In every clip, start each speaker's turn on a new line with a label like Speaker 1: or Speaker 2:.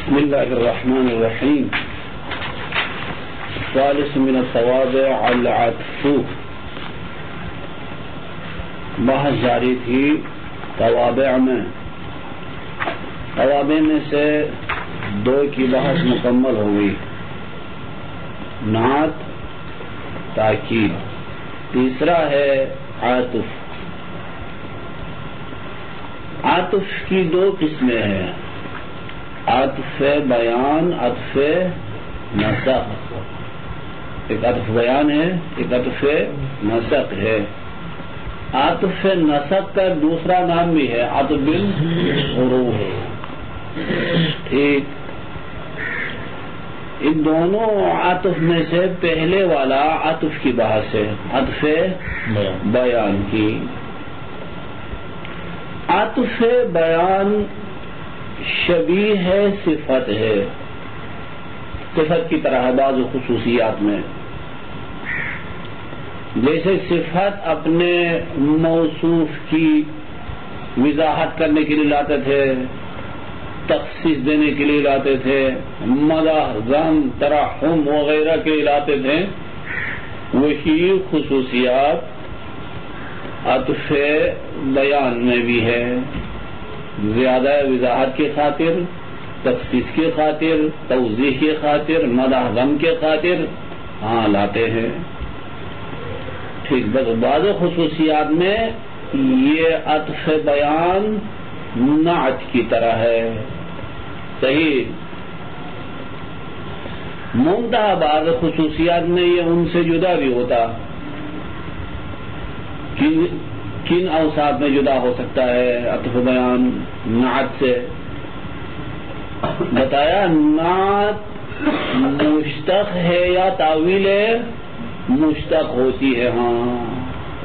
Speaker 1: بسم الله الرحمن الرحيم. ثالث من التوابع العطف. بحث جاری تھی توابع میں سے دو کی بحث مکمل ہو گئی، نعت، تاکید. تیسرا ہے عاطف. عاطف کی دو قسمیں ہیں، عطف بیان، عطف نسق. ایک عطف بیان ہے، ایک عطف نسق ہے. عطف نسق کا دوسرا نام بھی ہے عطف بالحروف. ٹھیک، ان دونوں عطف میں سے پہلے والا عطف کی بحث ہے، عطف بیان کی. عطف بیان شبیہ ہے، صفت ہے، صفت کی طرح ہے بعض خصوصیات میں. جیسے صفت اپنے موصوف کی وضاحت کرنے کے لیے لاتے تھے، تخصیص دینے کے لیے لاتے تھے، مدح، ذم، ترحم وغیرہ کے لیے لاتے تھے، وہی خصوصیات عطف بیان میں بھی ہے. زیادہ وضاحت کی خاطر، تخصیص کی خاطر، توضیح کی خاطر، مدح ذم کے خاطر لاتے ہیں. ٹھیک، بس بعض خصوصیات میں یہ عطف بیان نعت کی طرح ہے. صحیح. منتہا بعض خصوصیات میں یہ ان سے جدا بھی ہوتا. کن اوصاف میں جدا ہو سکتا ہے عطف بیان نعت سے؟ بتایا، نعت مشتق ہے یا تعویل مشتق ہوتی ہے.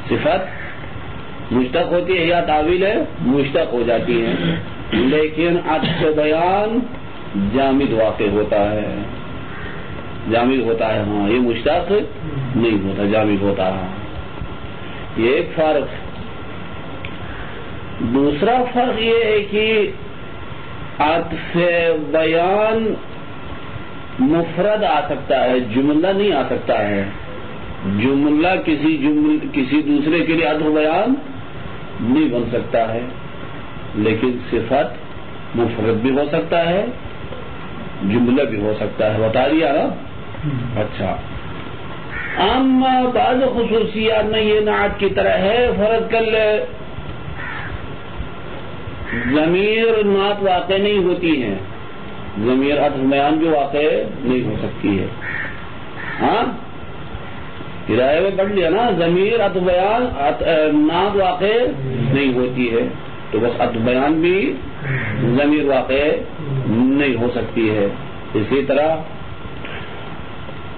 Speaker 1: صفت مشتق ہوتی ہے یا تعویل مشتق ہو جاتی ہے، لیکن عطف بیان جامد واقع ہوتا ہے، جامد ہوتا ہے. یہ مشتق نہیں ہوتا، جامد ہوتا ہے. یہ ایک فرق. دوسرا فرق یہ ہے کہ عطف بیان مفرد آ سکتا ہے، جملہ نہیں آ سکتا ہے. جملہ کسی دوسرے کے لیے عطف بیان نہیں بن سکتا ہے، لیکن صفت مفرد بھی ہو سکتا ہے، جملہ بھی ہو سکتا ہے. بتا دیا نا. اچھا، اما بعض خصوصیات میں یہ نعت کی طرح ہے. فرض کر لے ضمیر نعت واقع نہیں ہوتی ہے، ضمیر عطف بیان جو واقع نہیں ہو سکتی ہے. ہدایہ میں پڑھ لیا نا، ضمیر عطف بیان نعت واقع نہیں ہوتی ہے، تو بس عطف بیان بھی ضمیر واقع نہیں ہو سکتی ہے. اسی طرح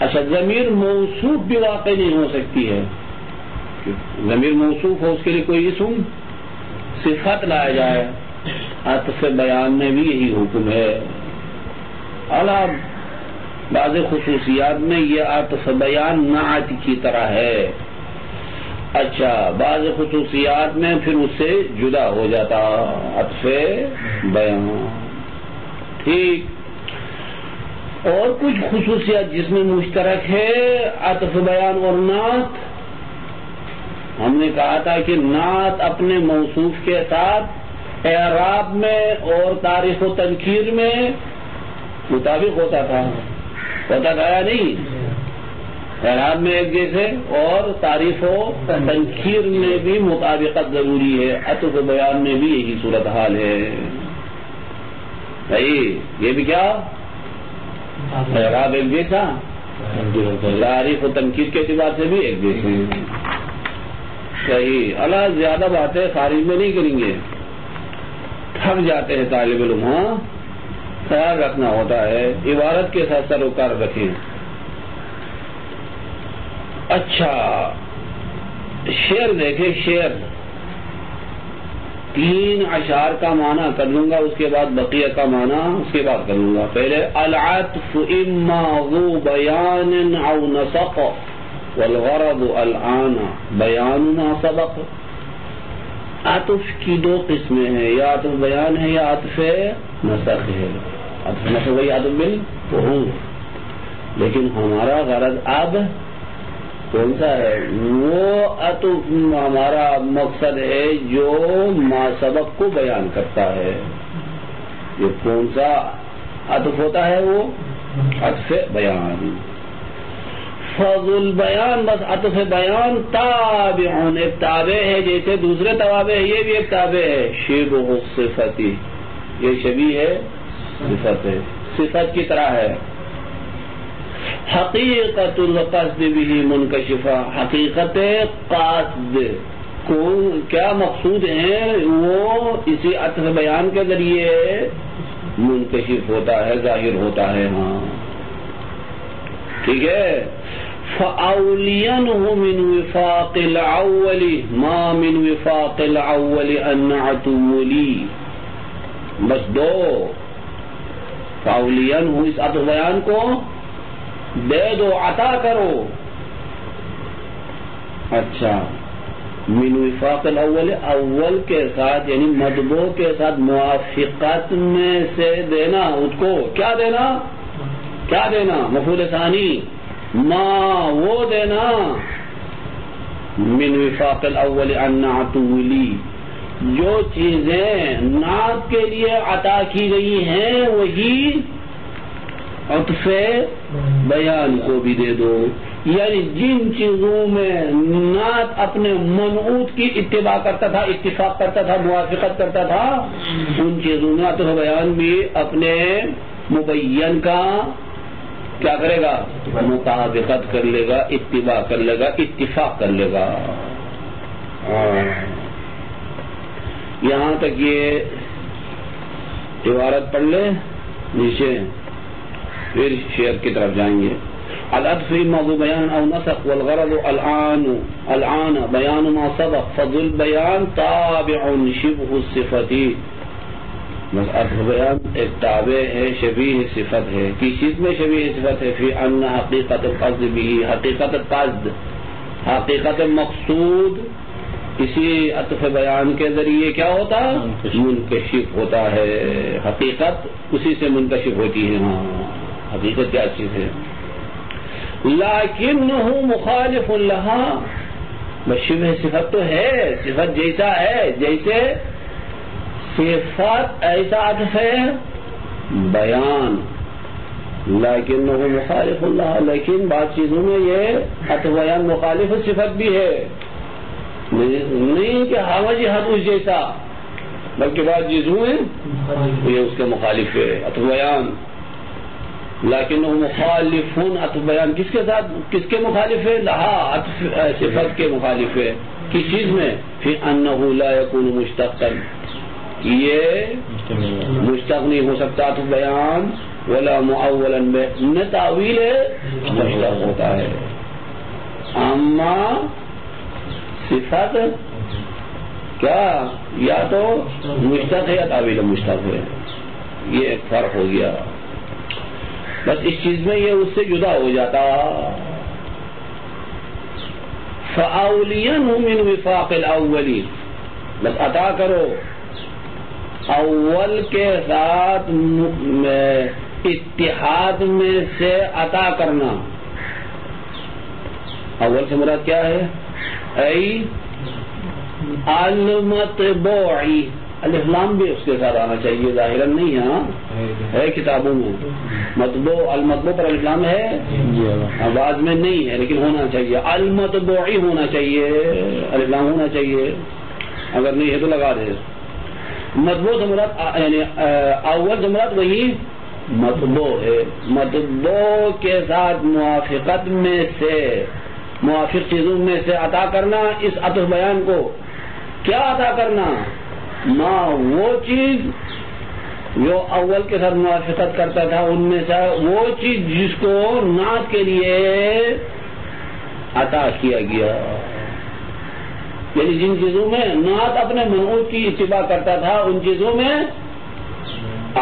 Speaker 1: اچھا، ضمیر موصوف بھی واقع نہیں ہو سکتی ہے. ضمیر موصوف ہو، اس کے لیے کوئی اسم صفت لایا جائے. عطف بیان میں بھی یہی حکم ہے. اعلیٰ بعض خصوصیات میں یہ عطف بیان نعت کی طرح ہے. اچھا، بعض خصوصیات میں پھر اس سے جدا ہو جاتا عطف بیان. ٹھیک. اور کچھ خصوصیات جس میں مشترک ہے عطف بیان اور نعت. ہم نے کہا تھا کہ نعت اپنے موصوف کے ساتھ اعراب میں اور تعریف و تنکیر میں مطابق ہوتا تھا یا نہیں؟ اعراب میں ایک جیسے اور تعریف و تنکیر میں بھی مطابقت ضروری ہے. عطف بیان میں بھی یہی صورتحال ہے. صحیح. یہ بھی کیا اعراب ایک جیسا، تعریف و تنکیر کے اعتبار سے بھی ایک جیسے. صحیح. اللہ زیادہ باتیں خارج میں نہیں کریں گے، تھک جاتے ہیں طالب علم. خیال رکھنا ہوتا ہے، عبارت کے ساتھ سروکار رکھیں. اچھا، شعر دیکھیں. شعر 3 اشعار کا معنی کر لوں گا، اس کے بعد بقیہ کا معنی اس کے بعد کر لوں گا. پہلے العطف اما ذو بیان او نسق والغرض الان بیان ما سبق. عطف کی دو قسمیں ہیں، یا عطف بیان ہے یا عطف نسخ ہے. عطف وہی عطف بالحروف، لیکن ہمارا غرض اب کون سا ہے؟ وہ عطف ہمارا مقصد ہے جو ما سبق کو بیان کرتا ہے. یہ کون سا عطف ہوتا ہے؟ وہ عطف بیان. فضل بیان، بس عطف بیان تابعون، ایک تابع ہے جیسے دوسرے توابع ہے، یہ بھی ایک تابع ہے. شبہ صفتی، یہ شبیہ ہے صفت ہے، صفت کی طرح ہے. حقیقت القصد به منکشفہ، حقیقت قصد کو کیا مقصود ہے وہ اسی عطف بیان کے ذریعے منکشف ہوتا ہے، ظاہر ہوتا ہے. ہاں ٹھیک ہے. فَأَوْلِيَنْهُ مِنْ وِفَاقِ الْأَوَّلِ مَا مِنْ وِفَاقِ الْأَوَّلِ أَنْعَتُ وَلِي، بس دو. فَأَوْلِيَنْهُ، اس عطف بیان کو دے دو، عطا کرو. اچھا، من وفاق الاول، اول کے ساتھ یعنی مطبوع کے ساتھ موافقت میں سے دینا. اس کو کیا دینا؟ کیا دینا؟ مفعول ثانی، ما وہ دینا. من وفاق الاول ان نعت ولی، جو چیزیں نعت کے لیے عطا کی گئی ہیں وہی عطف بیان کو بھی دے دو. یعنی جن چیزوں میں نعت اپنے منعوت کی اتباع کرتا تھا، اتفاق کرتا تھا، موافقت کرتا تھا، ان چیزوں میں عطف بیان بھی اپنے مبین کا کیا کرے گا؟ مطابقت کر لے گا، اتباع کر لے گا، اتفاق کر لے گا. یہاں تک یہ عبارت پڑھ لے، نیچے پھر شعر کی طرف جائیں گے. العطف موضوع بیان او نسق والغرض الان بیان ما سبق فضل بیان تابع شبہ الصفتی. بس عطف بیان ایک تابع ہے، شبیہ صفت ہے. کس چیز میں شبیہ صفت ہے؟ فی ان حقیقت القصد بھی، حقیقت قصد، حقیقت مقصود اسی عطف بیان کے ذریعے کیا ہوتا ہے؟ منکشف ہوتا ہے. حقیقت اسی سے منکشف ہوتی ہے. ہاں حقیقت کیا چیز ہے؟ لیکنہ مخالف لہا، بس شبہ صفت تو ہے، صفت جیسا ہے جیسے صفت ایسا عطف ہے بیان. لیکنہ مخالف لہا، لیکن بعض چیزوں میں یہ عطف بیان مخالف صفت بھی ہے. نہیں کہ حاوجی حد اس جیسا، بلکہ بعض چیزوں میں یہ اس کے مخالف ہے عطف بیان. لیکن وہ مخالف عطف بیان کس کے ساتھ، کس کے مخالف ہے؟ لہا، عطف صفت کے مخالف ہے. کس چیز میں؟ فی انہ لا یکون مشتقا، یہ مشتق نہیں ہو سکتا عطف بیان، ولا معولا بہ، نہ تعویل مشتق ہوتا ہے. اما صفت کیا یا تو مشتق ہے یا تعویل مشتق ہے. یہ ایک فرق ہو گیا. بس اس چیز میں یہ اس سے جدا ہو جاتا. فَأَوْلِيَنْهُ مِنْ وِفَاقِ الْأَوَّلِ، بس عطا کرو اول کے ساتھ اتحاد میں سے عطا کرنا. اول سے مراد کیا ہے؟ ای المطبوعی، الف لام بھی اس کے ساتھ آنا چاہیے، ظاہراً نہیں. ہاں ہے کتابوں میں مطبوع، المطبوع پر الف لام ہے، آواز میں نہیں ہے لیکن ہونا چاہیے. المطبوعی ہونا چاہیے، الف لام ہونا چاہیے، اگر نہیں ہے تو لگا دے. مطبوع سے مراد یعنی اول سے مراد وہی مطبوع ہے. مطبوع کے ساتھ موافقت میں سے، موافق چیزوں میں سے عطا کرنا اس عطف بیان کو. کیا عطا کرنا؟ ما وہ چیز جو اول کے ساتھ موافقت کرتا تھا ان میں سے وہ چیز جس کو نعت کے لیے عطا کیا گیا. یعنی جن چیزوں میں نعت اپنے منعوت کی اتباع کرتا تھا ان چیزوں میں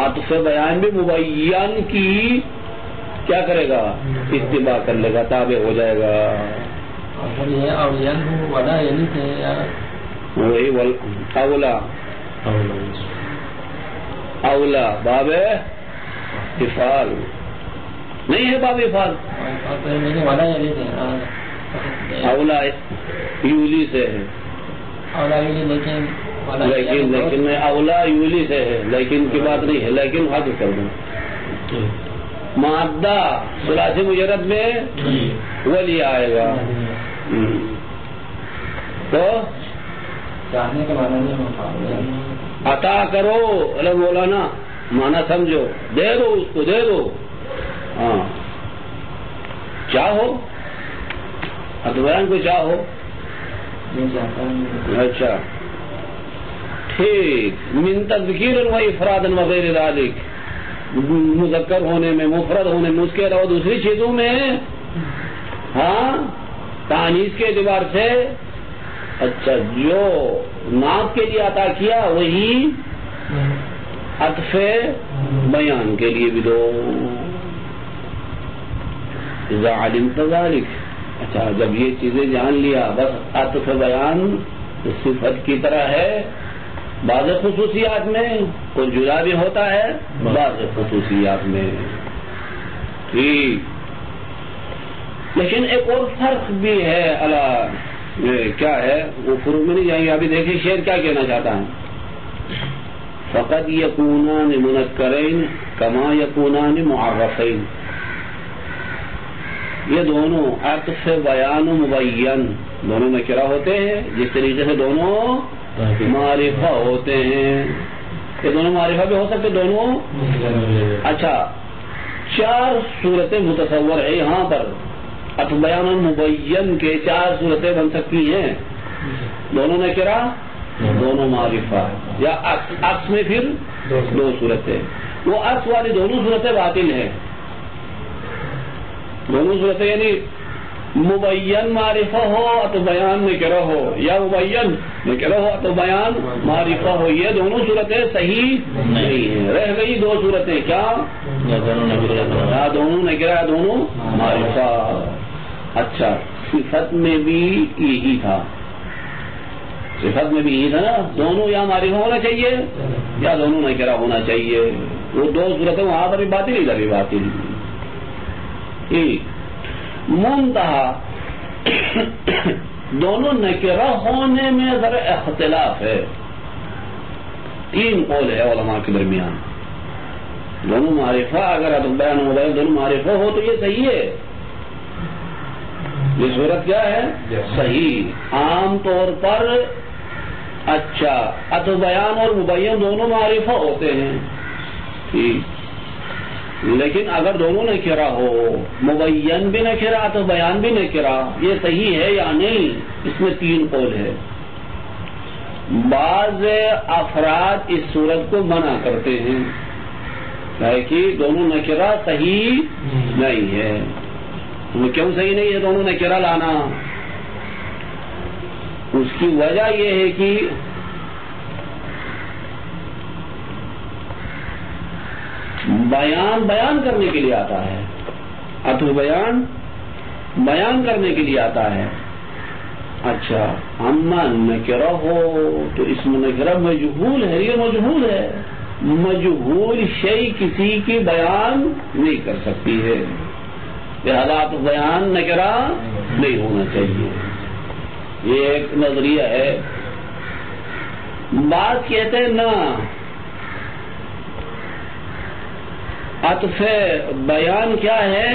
Speaker 1: عطف بیان بھی مبین کی کیا کرے گا؟ اتباع کر لے گا، تابع ہو جائے گا. وہی اولا اولا باب افعال نہیں ہے، باب افعال اولا یولی سے ہے، لیکن میں اولا یولی سے ہے، لیکن کی بات نہیں ہے، لیکن حاضر کر دوں مادہ ثلاثی مجرد میں ولی آئے گا، تو عطا کرو الگ مولانا مانا سمجھو، دے دو اس کو، دے دو، ہاں چاہو ادوان کو چاہو، اچھا ٹھیک، من تذکیر و افراد وغیر ذالک، مذکر ہونے میں، مفرد ہونے میں، اس کے علاوہ دوسری چیزوں میں ہاں تانیث کے اعتبار سے، اچھا جو نعت کے لیے عطا کیا وہی عطف بیان کے لیے بھی دو، اذا علمت ذلک، اچھا جب یہ چیزیں جان لیا، بس عطف بیان صفت کی طرح ہے، بعض خصوصیات میں کچھ جدا بھی ہوتا ہے، بعض خصوصیات میں ٹھیک، لیکن ایک اور فرق بھی ہے، کیا ہے وہ فروغ میں نہیں جائیں گے، ابھی دیکھیں شعر کیا کہنا چاہتا ہے، فقط یکونان منکرین کما یکونان معرفین، یہ دونوں عطف بیان و مبین دونوں نکرہ ہوتے ہیں، جس طریقے سے دونوں معرفہ ہوتے ہیں، یہ دونوں معرفہ بھی ہو سکتے دونوں، اچھا چار صورتیں متصور ہے یہاں پر، عطف بیان و مبین کے چار صورتیں بن سکتی ہیں، دونوں نکرہ دونوں معرفہ، یا عکس میں پھر دو صورتیں، وہ عکس والی دونوں صورتیں باطل ہیں، دونوں صورتیں یعنی مبین معرفہ ہو عطف بیان نکرہ ہو، یا مبین نکرہ ہو عطف بیان معرفہ ہو، یہ دونوں صورتیں صحیح نہیں ہیں، رہ گئی دو صورتیں، کیا یا دونوں نکرہ دونوں معرفہ، اچھا صفت میں بھی یہی تھا، صفت میں بھی یہی تھا نا، دونوں یا معرفہ ہونا چاہیے یا دونوں نکرہ ہونا چاہیے، وہ دو صورتیں وہاں پر بھی باطل ادھر بھی باطل، منتہا دونوں نکرہ ہونے میں ذرا اختلاف ہے، تین قول ہے علماء کے درمیان، دونوں معرفہ اگر عطف بیان ہو جائے دونوں معرفہ ہو تو یہ صحیح ہے، یہ صورت کیا ہے صحیح، عام طور پر اچھا عطف بیان اور مبین دونوں معرفہ ہوتے ہیں ٹھیک، لیکن اگر دونوں نکرہ ہو، مبین بھی نکرہ عطف بیان بھی نکرہ، یہ صحیح ہے یا نہیں، اس میں تین قول ہے، بعض افراد اس صورت کو منع کرتے ہیں کہ دونوں نکرہ صحیح نہیں ہے، کیوں صحیح نہیں ہے دونوں نکرہ لانا، اس کی وجہ یہ ہے کہ بیان کرنے کے لیے آتا ہے، عطف بیان بیان کرنے کے لیے آتا ہے، اچھا اما نکرہ ہو تو اس میں نکرہ مجہول ہے، یہ مجہول ہے، مجہول شیء کسی کی بیان نہیں کر سکتی ہے، لہذا عطف بیان نکرہ نہیں ہونا چاہیے، یہ ایک نظریہ ہے، بات کہتے ہیں نا عطف بیان کیا ہے،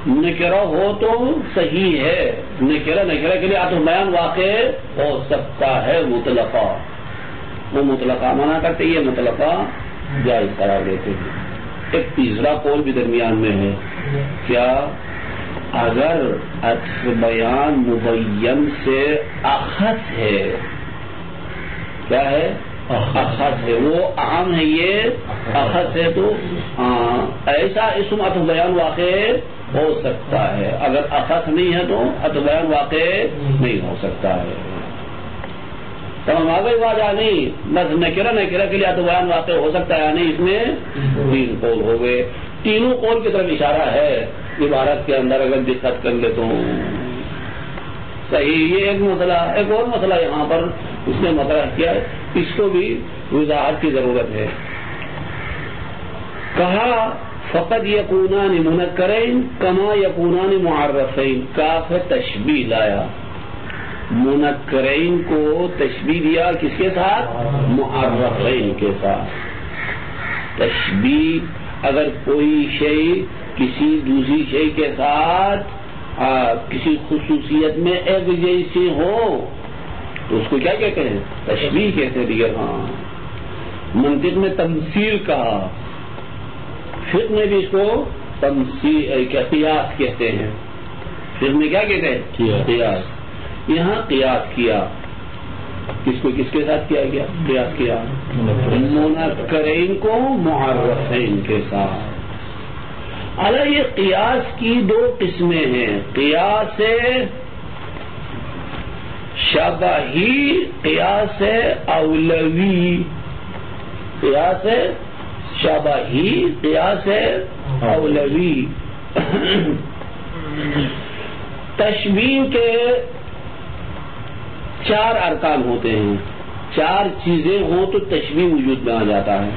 Speaker 1: نکرہ ہو تو صحیح ہے، نکرہ کے لیے عطف بیان واقع ہو سکتا ہے مطلقہ، وہ مطلقہ منع کرتے، یہ مطلقہ جائز قرار دیتے ہیں، ایک تیسرا قول بھی درمیان میں ہے، کیا اگر عطف بیان مبین سے اخص ہے، کیا ہے اخص ہے، وہ عام ہے، یہ اخص ہے، تو ایسا اسم عطف بیان واقع ہو سکتا ہے، اگر اخص نہیں ہے تو عطف بیان واقع نہیں ہو سکتا ہے، تمام آگے بات آ گئی، بس نکرہ کے لیے عطف بیان واقع ہو سکتا ہے یا نہیں، اس میں تین قول ہو گئے، تینوں قول کی طرف اشارہ ہے عبارت کے اندر، اگر دقت کر لے تو صحیح، یہ ایک مسئلہ، ایک اور مسئلہ یہاں پر اس نے مطرح کیا ہے، اس کو بھی وضاحت کی ضرورت ہے، کہا فقد یکونان منکرین کما یکونان معرفین، کاف ہے تشبیہ لایا، منکرین کو تشبیہ دیا کس کے ساتھ؟ معرفین کے ساتھ۔ تشبیہ اگر کوئی شے کسی دوسری شے کے ساتھ کسی خصوصیت میں ایک جیسی ہو تو اس کو کیا کہتے ہیں؟ تشبیہ کہتے ہیں دیگر۔ ہاں منطق میں تمثیل کہا، فقہ میں بھی اس کو تمثیل قیاس کہتے ہیں۔ فقہ میں کیا کہتے ہیں؟ قیاس۔ یہاں قیاس کیا، کس کو کس کے ساتھ کیا گیا؟ قیاس کیا منکرین کو معرفین کے ساتھ۔ اعلیٰ یہ قیاس کی دو قسمیں ہیں، قیاس شبہی، قیاس اولوی۔ قیاس شبہی، قیاس اولوی۔ تشبیہ کے چار ارکان ہوتے ہیں، چار چیزیں ہوں تو تشبیہ وجود میں آ جاتا ہے۔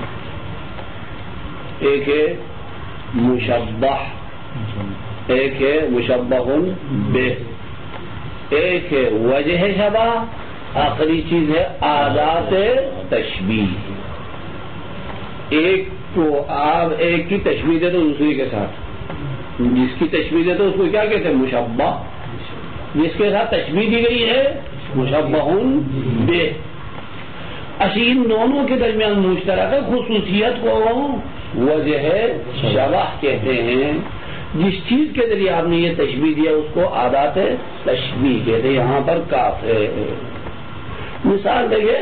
Speaker 1: ایک ہے مشبہ، ایک ہے مشبہ بہ، ایک ہے وجہ شبہ، آخری چیز ہے آدات تشبیہ۔ ایک کو آپ ایک کی تشبیہ دے تو دوسری کے ساتھ، جس کی تشبیہ دے تو اس کو کیا کہتے ہیں؟ مشبہ۔ جس کے ساتھ تشبیہ دی گئی ہے مشبہ بہ۔ ان دونوں کے درمیان مشترک خصوصیت کو وجہ شبہ کہتے ہیں۔ جس چیز کے ذریعے آپ نے یہ تشبیہ دیا اس کو آدات تشبیہ کہتے ہیں۔ یہاں پر کاف ہے۔ مثال دیکھیے،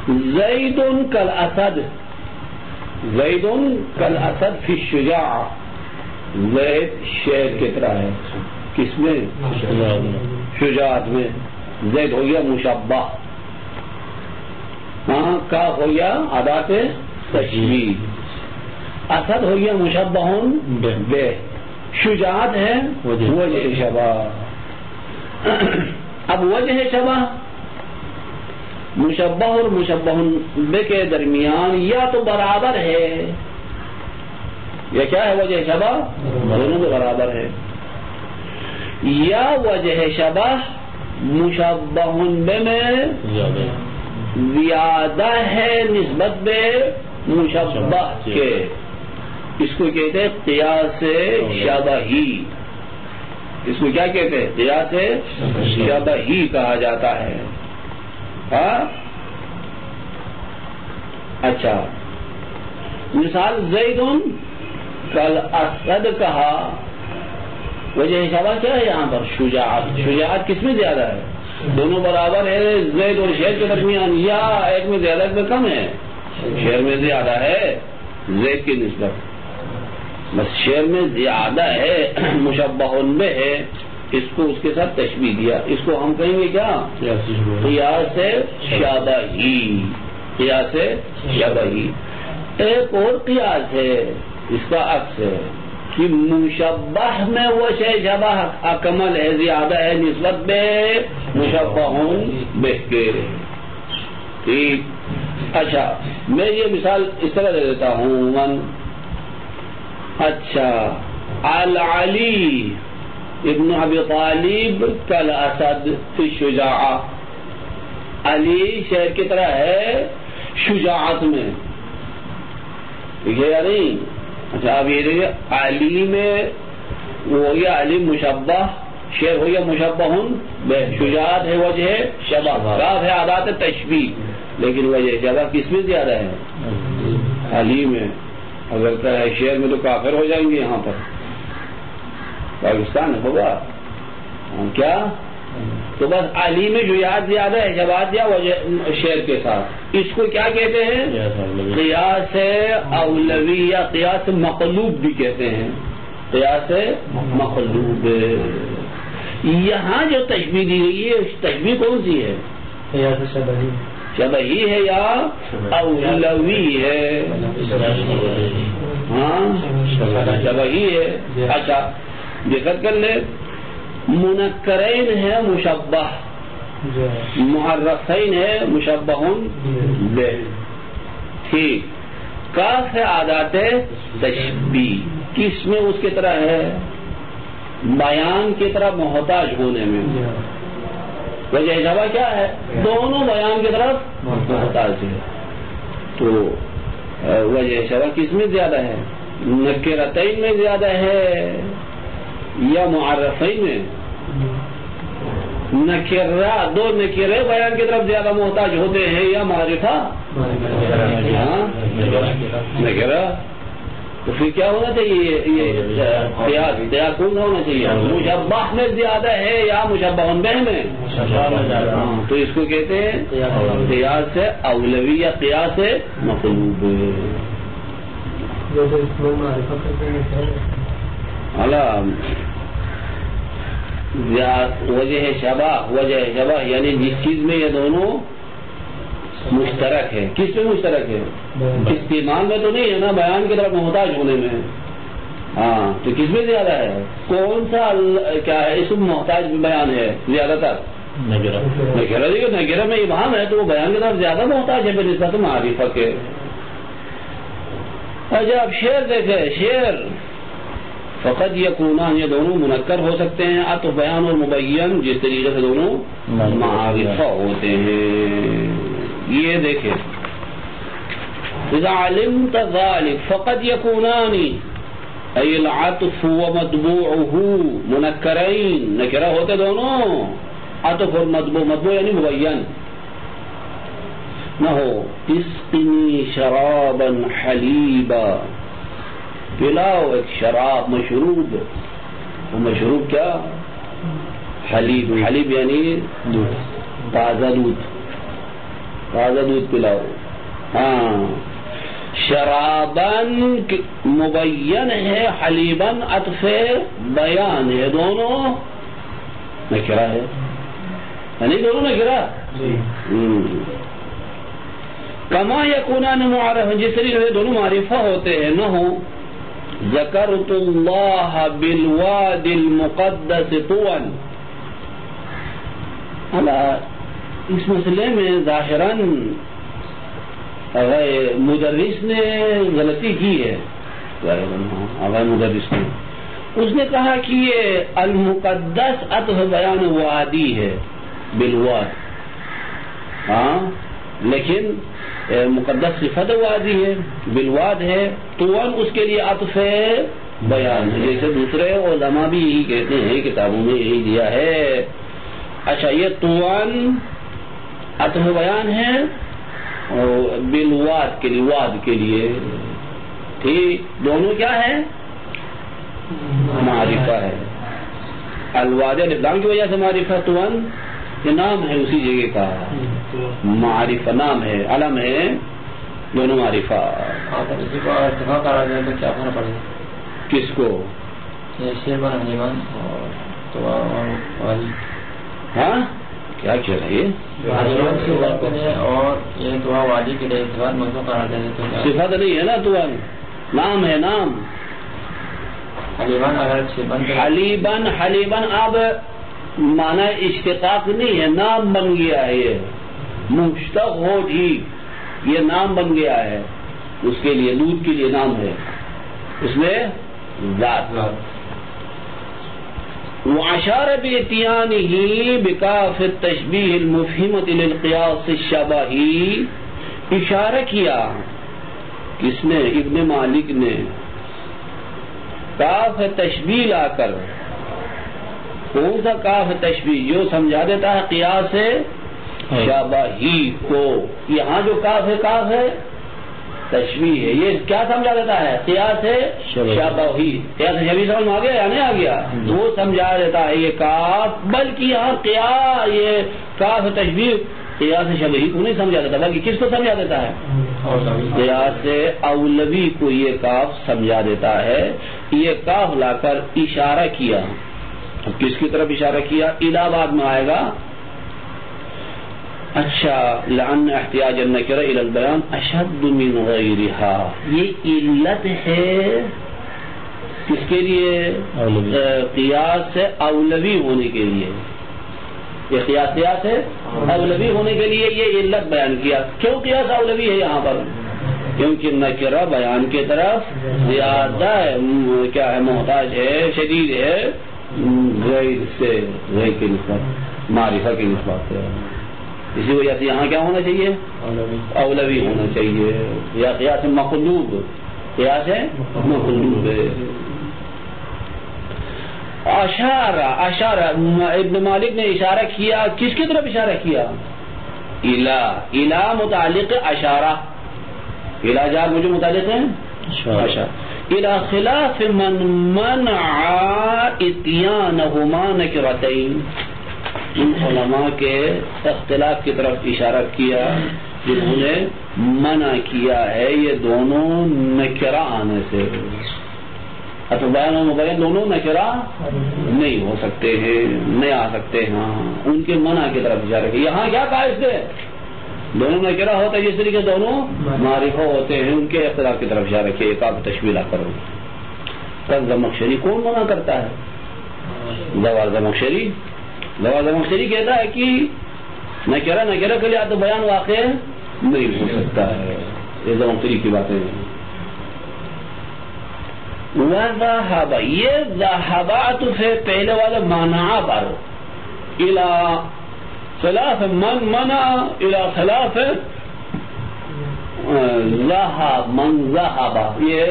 Speaker 1: زید کالاسد، زید کالاسد فی الشجاع، زید شیر کی طرح ہے، کس میں؟ شجاعت میں۔ زید ہو گیا مشبہ، ہاں کاف ہو گیا آدات تشبیہ، اسد ہو گیا مشبہ بہ، شجاعت ہے وجہ شبہ۔ اب وجہ شبہ مشبہ اور مشبہ بہ کے درمیان یا تو برابر ہے یا کیا ہے؟ وجہ شبہ دونوں میں برابر ہے، یا وجہ شبہ مشبہ بہ میں زیادہ ہے نسبت بے مشبہ کے، اس کو کہتے ہیں قیاس شبہی۔ اس کو کیا کہتے ہیں؟ قیاس شبہی کہا جاتا ہے۔ ہاں اچھا، مثال زید کالاسد کہا، وجہ شبہ کیا ہے یہاں پر؟ شجاعت۔ شجاعت کس میں زیادہ ہے؟ دونوں برابر ہے زید اور شیر کے درمیان، یا ایک میں زیادہ ایک میں کم ہے؟ شیر میں زیادہ ہے زید کی نسبت، بس شیر میں زیادہ ہے، مشبہ بہ ہے، اس کو اس کے ساتھ تشبیہ دیا، اس کو ہم کہیں گے کیا؟ قیاس شبہی۔ قیاس شبہی۔ ایک اور قیاس ہے اس کا عکس ہے کہ مشبہ میں وجہ شبہ اکمل ہے، زیادہ ہے نسبت بے مشبہ بہ کے۔ ٹھیک، اچھا میں یہ مثال اس طرح دے دیتا ہوں۔ اچھا، العلی ابن ابی طالب کالاسد فی الشجاعہ، علی شیر کی طرح ہے شجاعت میں، ٹھیک ہے یا نہیں؟ اچھا اب یہ دیکھیے، علی میں وہ ہو گیا علی مشبہ، شیر ہو گیا مشبہ بہ، شجاعت ہے وجہ شبہ، کاف ہے آدات تشبیہ، لیکن وجہ شبہ کس میں زیادہ ہے؟ علی میں۔ اگر کہے شیر میں تو کافر ہو جائیں گے، یہاں پر پاکستان ہوگا کیا؟ تو بس علی میں شجاعت زیادہ ہے، شباعت یا وجہ شیر کے ساتھ، اس کو کیا کہتے ہیں؟ قیاس اولوی یا قیاس مقلوب بھی کہتے ہیں، قیاس مقلوب۔ یہاں جو تشبیہ دی گئی ہے تشبیہ کون سی ہے؟
Speaker 2: قیاس شبہی،
Speaker 1: شبہی ہے یا اولوی ہے؟ ہاں شبہی ہے۔ اچھا دقت کر لے، منکرین ہے مشبہ، معرفین ہے مشبہ بہ، ٹھیک، کاف ہے عادات تشبیہ، کس میں اس کی طرح ہے؟ بیان کی طرح محتاج ہونے میں۔ وجہ شبہ کیا ہے؟ دونوں بیان کی طرف محتاج ہے۔ تو وجہ شبہ کس میں زیادہ ہے؟ نکرتین میں زیادہ ہے یا معرفین میں؟ نکرہ، دو نکرے بیان کی طرف زیادہ محتاج ہوتے ہیں یا معرفہ؟ نکرہ۔ تو پھر کیا ہونا چاہیے؟ یہ قیاس کون ہونا چاہیے؟ مشبہ میں زیادہ ہے یا مشبہ بہ میں؟ تو اس کو کہتے ہیں قیاس اولوی یا قیاس مطلوب۔ وجہ شبہ یعنی جس چیز میں یہ دونوں مشترک ہے۔ کس میں مشترک ہے؟ استعمال میں تو نہیں ہے نا، بیان کی طرف محتاج ہونے میں۔ ہاں، تو کس میں زیادہ ہے؟ کون سا کیا ہے اسم محتاج بیان ہے زیادہ تر؟ نکرہ۔ دیکھو نکرہ میں ابہام ہے تو وہ بیان کی طرف زیادہ محتاج ہے بنسبت معرفہ کے۔ اچھا اب شعر دیکھے، شعر فقط یکونان، یہ دونوں منکر ہو سکتے ہیں، عطف بیان اور مبین، جس طریقے سے دونوں معرفہ ہوتے ہیں۔ یہ دیکھیں اذا علمت ذلك فقد يكونان اي العطف ومطبوعه منکرین، نکرہ ہوتے دونوں، عطف اور مطبوع یعنی مبین نہ ہو۔ اسقنی شرابا حلیبا، پلاؤ ایک شراب، مشروب، مشروب کیا؟ حلیب، حلیب یعنی تازہ دودھ، تازہ دودھ پلاؤ۔ ہاں، شرابن مبین ہے، حلیبن عطف بیان ہے، دونوں نکرہ ہے، یعنی دونوں نکرہ۔ کما یکونان معرفہ، جس طریقے سے دونوں معرفہ ہوتے ہیں۔ نہ ہو ذکرت اللہ بالواد المقدس طوا، اس مسئلے میں ظاہراً مدرس نے غلطی کی ہے، مدرس نے اس نے کہا کہ یہ المقدس عطف بیان وادی ہے بالواد، ہاں لیکن مقدس صفت وادی ہے، بالواد ہے، طوعاً اس کے لیے عطف بیان ہے، جیسے دوسرے علماء بھی یہی کہتے ہیں، کتابوں میں یہی دیا ہے۔ اچھا، یہ طوعاً عطف بیان ہے اور بالواد کے لیے، واد کے لیے، ٹھیک، دونوں کیا ہے؟ معرفہ ہے۔ الواد الاسلام کی وجہ سے معرفہ، طوعاً یہ نام ہے اسی جگہ کا، معرفہ نام ہے، علم ہے، دونوں معرفہ۔
Speaker 2: اسی کو ارتفاع قرار دیں تو کیا ہونا پڑے گا؟
Speaker 1: کس کو؟
Speaker 2: شیربان حلیمان اور تو
Speaker 1: ہاں کیا کہہ رہے ہیں؟ اور
Speaker 2: یہ دعا وادی کے لیے اتفاق موضوع قرار دیں تو
Speaker 1: صفت نہیں ہے نا، تو نام ہے، نام
Speaker 2: حلیمان اگر
Speaker 1: حلیبن، حلیبن اب معنی اشتقاق نہیں ہے، نام بن گیا ہے، یہ مشتق ہو ٹھیک، یہ نام بن گیا ہے، اس کے لیے دودھ کے لیے نام ہے، اس میں ذات۔ واشار باتیانہ بکاف التشبیہ المفہمۃ للقیاس الشبہی، اشارہ کیا کس نے؟ ابن مالک نے، کاف تشبیہ لا کر، کون سا کاف تشبیہ؟ جو سمجھا دیتا ہے قیاس شبہی کو، یہاں جو کاف ہے تشبیہ ہے، یہ کیا سمجھا دیتا ہے؟ قیاس شبہی، قیاس شبہی سمجھ میں آ گیا یا نہیں آ گیا؟ وہ سمجھا دیتا ہے یہ کاف، بلکہ یہاں قیاس، یہ کاف تشبیہ قیاس شبہی کو نہیں سمجھا دیتا، بلکہ کس کو سمجھا دیتا ہے؟ قیاس اولوی کو یہ کاف سمجھا دیتا ہے۔ یہ کاف لا کر اشارہ کیا، کس کی طرف اشارہ کیا؟ الی بعد میں آئے گا۔ اچھا، لأن احتیاج النکرہ الی البیان اشد من غیرہا، یہ علت ہے کس کے لیے؟ قیاس اولوی ہونے کے لیے، یہ قیاس اولوی ہونے کے لیے یہ علت بیان کیا۔ کیوں قیاس اولوی ہے یہاں پر؟ کیونکہ نکرہ بیان کی طرف زیادہ کیا ہے محتاج ہے، شدید ہے غیر سے، غیر کی نسبت، معرفہ کی نسبت ہے. اسی وجہ سے یہاں کیا ہونا چاہیے؟ اولوی ہونا چاہیے، یا قیاس مقلوب، قیاس مقلوب. اشارہ ابن مالک نے اشارہ کیا، کس کی طرف اشارہ کیا؟ الہ متعلق اشارہ، الہ جار مجھے متعلق ہے اشارہ. الى خلاف من منع اتیانہما نکرتین، ان علماء کے اختلاف کی طرف اشارہ کیا جنہوں نے منع کیا ہے یہ دونوں نکرہ آنے سے. تو بیان و مبین دونوں نکرہ نہیں ہو سکتے ہیں، نہیں آ سکتے ہیں، ان کے منع کی طرف اشارہ کیا. یہاں کیا کہا اس نے؟ دونوں نکرہ ہوتا ہے، جس طریقے دونوں معرفہ ہوتے ہیں، ان کے اختلاف کی طرف اشارہ کیا. ایک آپ تشبیہ کرو. تب زمخشری کون منع کرتا ہے؟ زوال زمخشری. زوال زمخشری کہتا ہے کہ نکرہ کے لیے تو بیان واقع نہیں ہو سکتا ہے. یہ زمخشری کی باتیں ہیں. وذهب، یہ ذهبات سے پہلے والے منع پر، الى خلاف من منع، الى خلاف ذهب من ذهب، یہ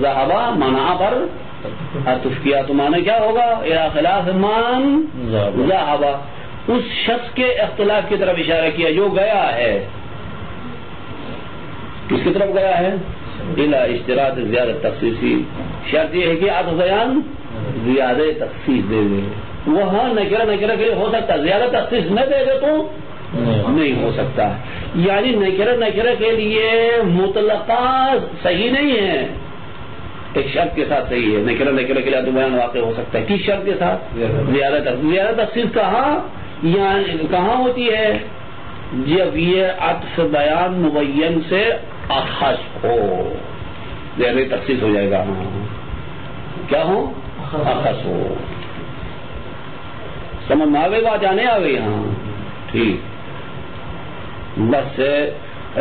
Speaker 1: ذهب منع پر عطف کیا تو معنی کیا ہوگا؟ الى خلاف من ذهب، اس شخص کے اختلاف کی طرف اشارہ کیا جو گیا ہے. کس کی طرف گیا ہے؟ الى اشتراط زیادہ تخصیصی، شرط یہ ہے کہ عطف بیان زیادہ تخصیص دے دے. وہاں نکرہ کے لیے ہو سکتا، زیادہ تخصیص نہ دے دے تو نہیں ہو سکتا. یعنی نکرہ کے لیے مطلقہ صحیح نہیں ہے، ایک شرط کے ساتھ صحیح ہے. نکرہ کے لیے عطف بیان واقع ہو سکتا ہے. کس شرط کے ساتھ؟ زیادہ تخصیص کہاں ہوتی ہے؟ جب یہ عطف بیان مبین سے اخص ہو، زیادہ تخصیص ہو جائے گا. کیا ہو؟ اخص ہو. سمجھ میں آگے بات آنے آ گئی. ہاں ٹھیک. بس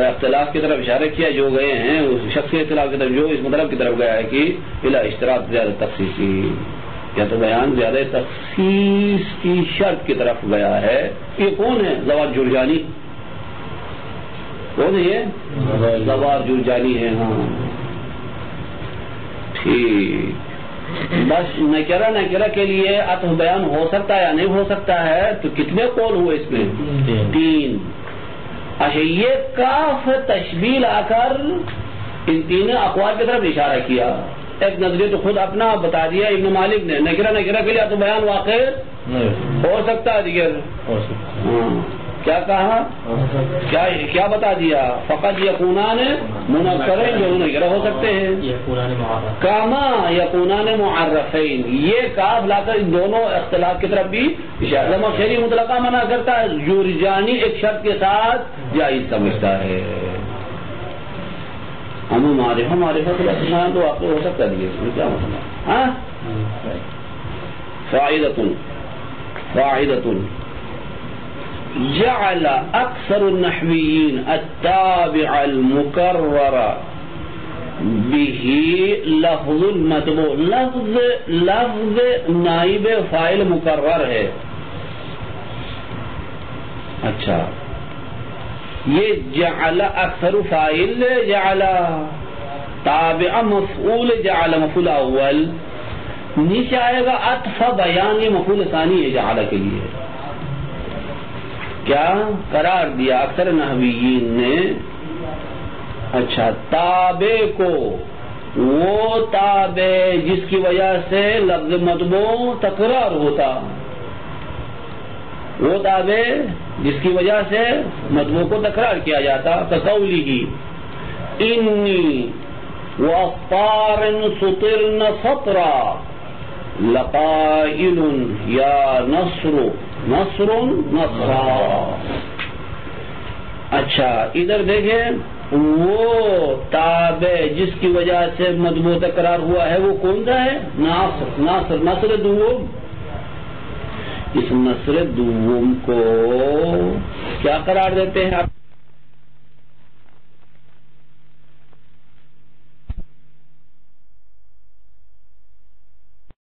Speaker 1: اختلاف کی طرف اشارہ کیا جو گئے ہیں، اس شخص کے اختلاف کی طرف جو اس مطلب کی طرف گیا ہے کہ الى اشتراط زیادہ تخصیصی، یا تو بیان زیادہ تخصیص کی شرط کی طرف گیا ہے. یہ کون ہے؟ زوال جرجانی. کون ہے یہ؟ زوال جرجانی ہے. ہاں ٹھیک. بس نکرہ کے لیے عطف بیان ہو سکتا ہے یا نہیں ہو سکتا ہے؟ تو کتنے قول ہوئے اس میں؟ 3. اچھا، یہ کاف تشبیہ لا کر ان تینوں اقوال کی طرف اشارہ کیا. ایک نظریہ تو خود اپنا بتا دیا ابن مالک نے، نکرہ کے لیے عطف بیان واقع ہو سکتا ہے. دیگر کیا کہا؟ کیا بتا دیا؟ فقط یکونان منکرین، جو نکرہ ہو سکتے ہیں. کاما یکونان معرفین، یہ کاف لا کر ان دونوں اختلاف کی طرف بھی اشارہ. زمخشری مطلقہ منع کرتا ہے، جرجانی ایک شرط کے ساتھ جائز سمجھتا ہے. ہم معرفہ تو واقع ہو سکتا ہے. اس میں کیا مسئلہ؟ ہاں فائدۃ جعل اکثر النحویین التابع المکرر به لفظ المتبوع. لفظ نائب فاعل مکرر ہے. اچھا، یہ جعل اکثر فاعل، جعل تابع مفعول، جعل مفعول اول. نیچے آئے گا عطف بیان، یہ مفعول ثانی ہے جعل کے لیے. کیا قرار دیا اکثر نحویین نے؟ اچھا، تابع کو وہ تابع جس کی وجہ سے لفظ مطبوع تکرار ہوتا، وہ تابع جس کی وجہ سے مطبوع کو تکرار کیا جاتا. کقوله انی وافطار سطرن سطرا لقائل یا نصر نصر نصرا. اچھا، ادھر دیکھیں، وہ تابع جس کی وجہ سے مطبوع تکرار ہوا ہے وہ کون سا ہے؟ نصر دوم. اس نصر دوم کو کیا قرار دیتے ہیں آپ؟